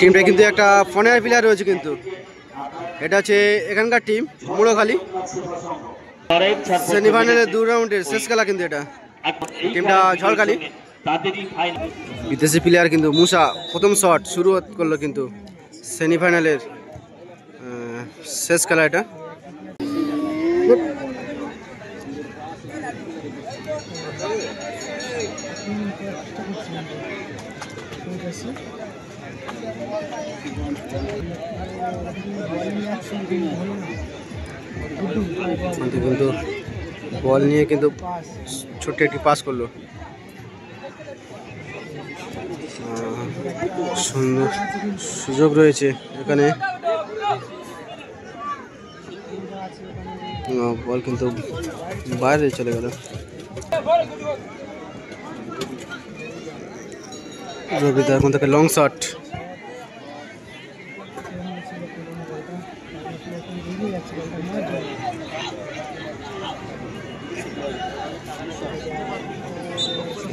টিমটা কিন্তু একটা ফোনের প্লেয়ার রয়েছে, কিন্তু এটা হচ্ছে এখানকার টিম মুড়োখালী। সেমিফাইনালের 2 রাউন্ডের শেষ খেলা কিন্তু এটা। টিমটা ঝড়খালী, বিদেশি প্লেয়ার কিন্তু মুসা প্রথম শট শুরু করলো কিন্তু সেমিফাইনালের শেষ খেলা এটা। কিন্তু বল নিয়ে কিন্তু ছোট্ট একটি পাস করলো, সুন্দর সুযোগ রয়েছে এখানে। বল কিন্তু বাইরে চলে গেল। রবিদার এখন থেকে লং শট,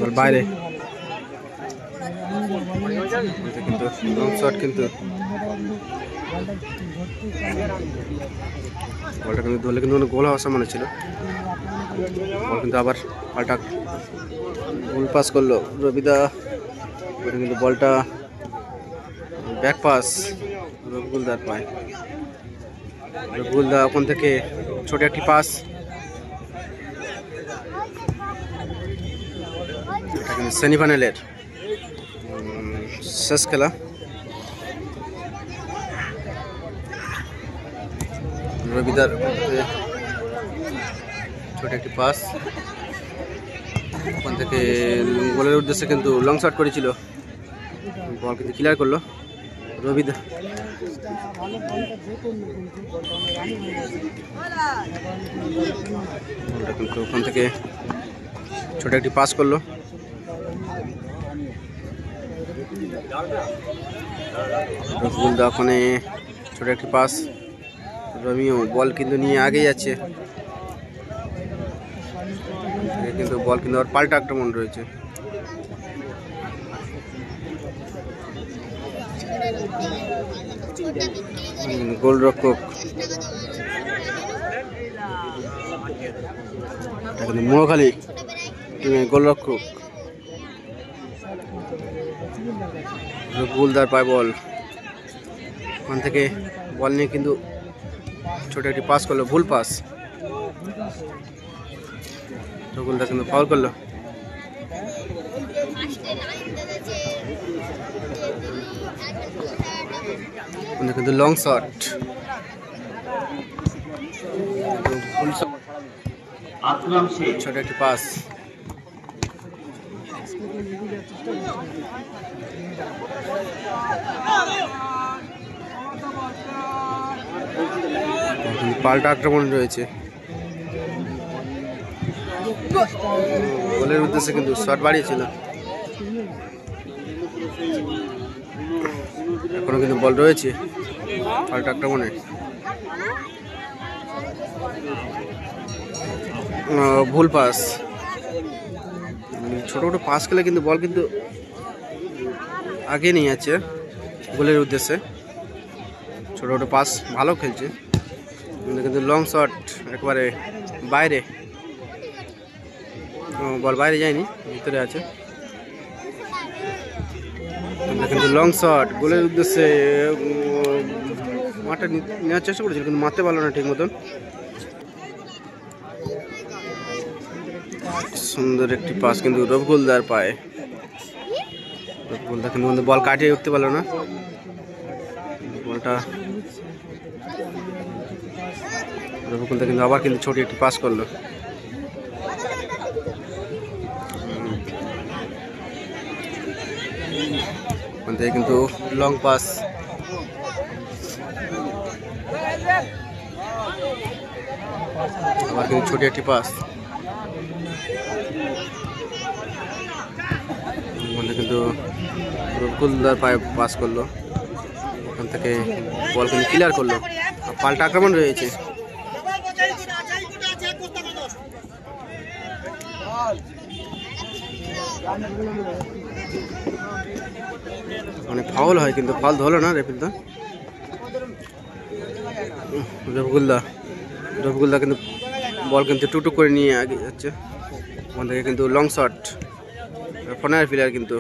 বল বাইরে কিন্তু লং শট, কিন্তু বলটা কিন্তু ধরলে কিন্তু গোল হওয়ার সম্ভাবনা ছিল। বল কিন্তু আবার পাল্টা গোল পাস করলো রবিদা, কিন্তু বলটা ব্যাক পাস রবিগুলদার পায়। রবিগুলদা ওখান থেকে ছোট একটি পাস, এটা কিন্তু সেমিফাইনালের শেষ খেলা। রবিদার ছোট একটি পাস, ওখান থেকে গোলের উদ্দেশ্যে কিন্তু লং শট করেছিল, বল কিন্তু ক্লিয়ার করলো রবিদা। কিন্তু ওখান থেকে ছোট একটি পাস করলো, রবিদা ওখানে ছোট একটি পাস। রমিও বল কিন্তু নিয়ে আগে যাচ্ছে, কিন্তু বল কিন্তু আবার পাল্টা আক্রমণ রয়েছে। গোলরক্ষক মুড়োখালী টিমের গোলরক্ষক রবিগুলদার পায় বল, ওখান থেকে বল নিয়ে কিন্তু ছোট একটি পাস করলো, ভুল পাস। রবিগুলদার কিন্তু ফাউল করলো। কিন্তু লং শট, ছোট একটি পাস। পাল্টা আক্রমণ রয়েছে, গোলের উদ্দেশ্যে কিন্তু শট বাড়িয়েছিল। এখনো কিন্তু বল রয়েছে, পাল্টা আক্রমণে ভুল পাস। ছোট ছোট পাস খেলে কিন্তু বল কিন্তু আগে নিয়ে যাচ্ছে গোলের উদ্দেশ্যে। ছোট ছোট পাস ভালো খেলছে, কিন্তু লং শট একবারে বাইরে, বল বাইরে যায়নি, ভিতরে আছে। কিন্তু লং শট গোলের উদ্দেশ্যে মাঠে নেওয়ার চেষ্টা করেছিল, কিন্তু মারতে পারলো না ঠিক মতন। সুন্দর একটি পাস কিন্তু রবিগুলদার পায়, রবিগুলদার কিন্তু বল কাটিয়ে উঠতে পারলো না। বলটা রবিগুলদার কিন্তু আবার কিন্তু ছোট একটি পাস করলো, কিন্তু লং পাস। আবার কিন্তু ছোট একটি পাস, কিন্তু রবিগুলদার পায়ে পাস করলো, ওখান থেকে বল কিন্তু ক্লিয়ার করলো। পাল্টা আক্রমণ রয়েছে, মানে ফাউল হয় কিন্তু ফাউল ধরলো না রেফারিটা। রফিকুলদা কিন্তু বল কিন্তু টুকটুক করে নিয়ে আগে যাচ্ছে। ওখান থেকে কিন্তু লং শট ফোনের প্লেয়ার কিন্তু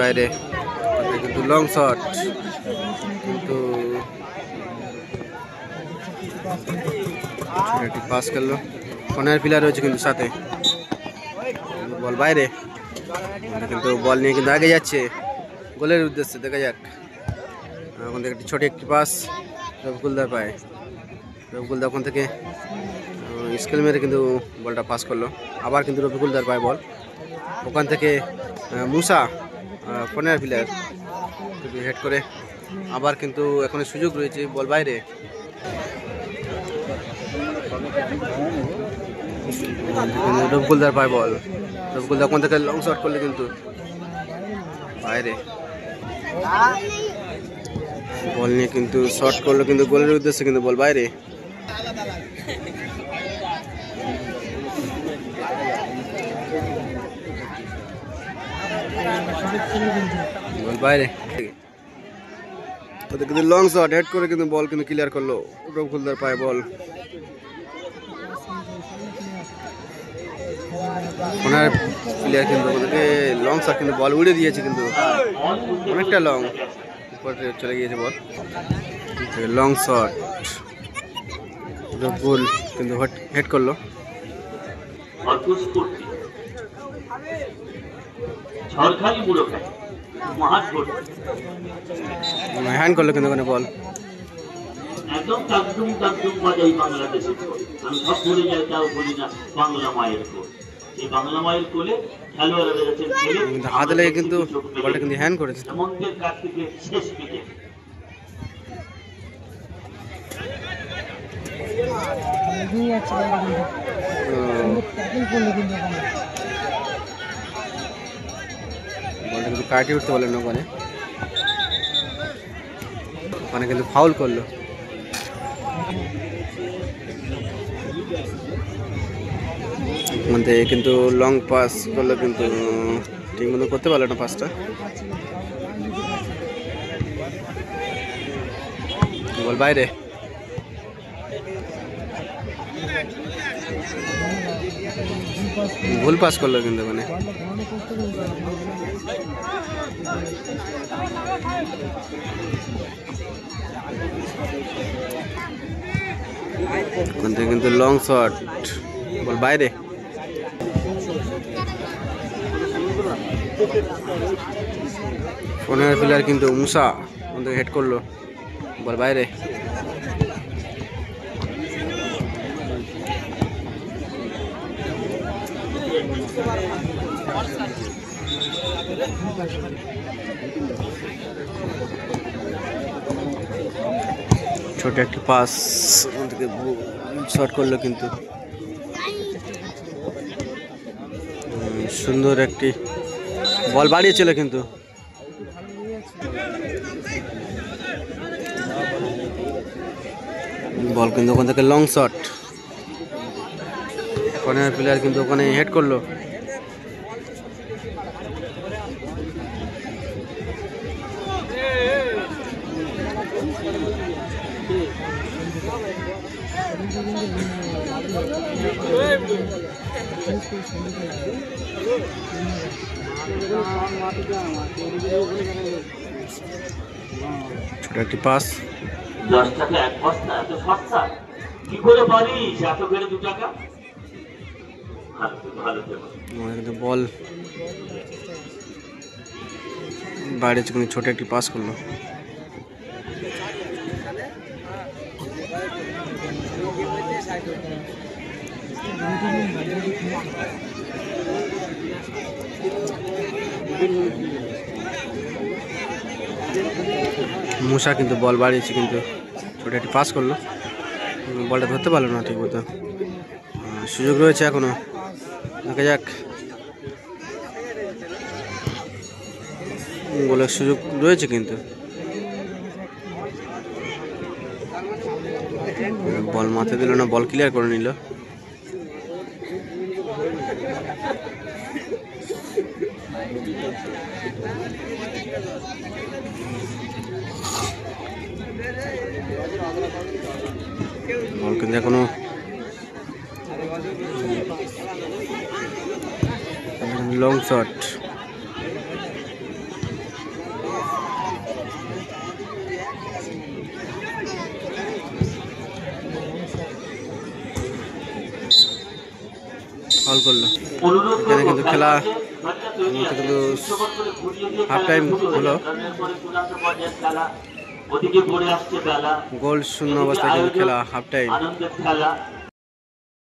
বাইরে, কিন্তু লং শট কিন্তু একটি পাস করলো। ফোনের প্লেয়ার রয়েছে কিন্তু সাথে, বল বাইরে, কিন্তু বল নিয়ে কিন্তু আগে যাচ্ছে গোলের উদ্দেশ্যে। দেখা যাক, ওখান থেকে একটি ছোট একটি পাস রফিকুলদার পায়। রফিকুলদা ওখান থেকে স্কেল মেরে কিন্তু বলটা পাস করলো। আবার কিন্তু রফিকুলদার পায় বল, ওখান থেকে মুসা ফোনের প্লেয়ার হেড করে। আবার কিন্তু এখন সুযোগ রয়েছে, বল বাইরে, রফিকুলদার পায় বল। রফিকুলদা ওখান থেকে লং শট করলে কিন্তু বাইরে, বল নিয়ে কিন্তু শট করলো কিন্তু গোলের উদ্দেশ্যে, কিন্তু বল বাইরে। বল বাইরে, কিন্তু লং শট হেড করে কিন্তু বল কিন্তু ক্লিয়ার করলো। রফিকুলদার পায় বল, ওনার প্লেয়ার কিন্তু ওদেরকে লং শট কিন্তু বল উড়ে দিয়েছে, কিন্তু অনেকটা লং উপরে চলে গিয়েছে বল। লং শট রফিকুল কিন্তু হেড করলো, হ্যান্ড করলো কিন্তু ওখানে বল। একদম তাকদুম তাকদুম বাজাই বাংলাদেশে। আমি সব ভুলে যাই, তাও বলি না বাংলা মায়ের কোল। এই বাংলা মায়ের কোলে খেলোয়াড়রা যাচ্ছেন খেলে হাতে লেগে কিন্তু বলটা কিন্তু হ্যান্ড করেছে। মন্দির কাছ থেকে শেষ পিঠে বলটা কিন্তু কাটিয়ে উঠতে পারলেন ওখানে, ওখানে কিন্তু ফাউল করলো। মধ্যে কিন্তু লং পাস করলো, কিন্তু ঠিক মতো করতে পারলো না পাসটা। বল বাইরে, ভুল পাস করলো কিন্তু ওখানে। ওখান থেকে কিন্তু লং শট, বল বাইরে, ফোনের প্লেয়ার কিন্তু মুসা ওখান থেকে হেড করলো, বল বাইরে। ছোট একটি পাস ওখান থেকে শট করলো, কিন্তু সুন্দর একটি বল বাড়িয়েছিল, কিন্তু বল কিন্তু ওখান থেকে লং শট, কর্নার প্লেয়ার কিন্তু ওখানে হেড করলো। ছোট একটি পাস, 10 টাকা এক বস্তা এত সস্তা কি করে পারিস? এত করে 2 টাকা ভালো কিন্তু বল বাইরে কিন্তু ছোট একটি পাস করলো। মুসা কিন্তু বল বাড়িয়েছে, কিন্তু ছোট একটি পাস করলো, বলটা ধরতে পারলো না ঠিক মতো। সুযোগ রয়েছে এখনো, দেখা যাক, গোলের সুযোগ রয়েছে, কিন্তু বল মাথায় দিল না, বল ক্লিয়ার করে নিল। বল কিন্তু এখনো লং শট। ফল করলো। এখানে কিন্তু খেলা কিন্তু হাফ টাইম হলো, ওদিকে পড়ে আসছে বেলা, গোল শূন্য অবস্থায় কিন্তু খেলা হাফ টাইম। আনন্দের খেলা।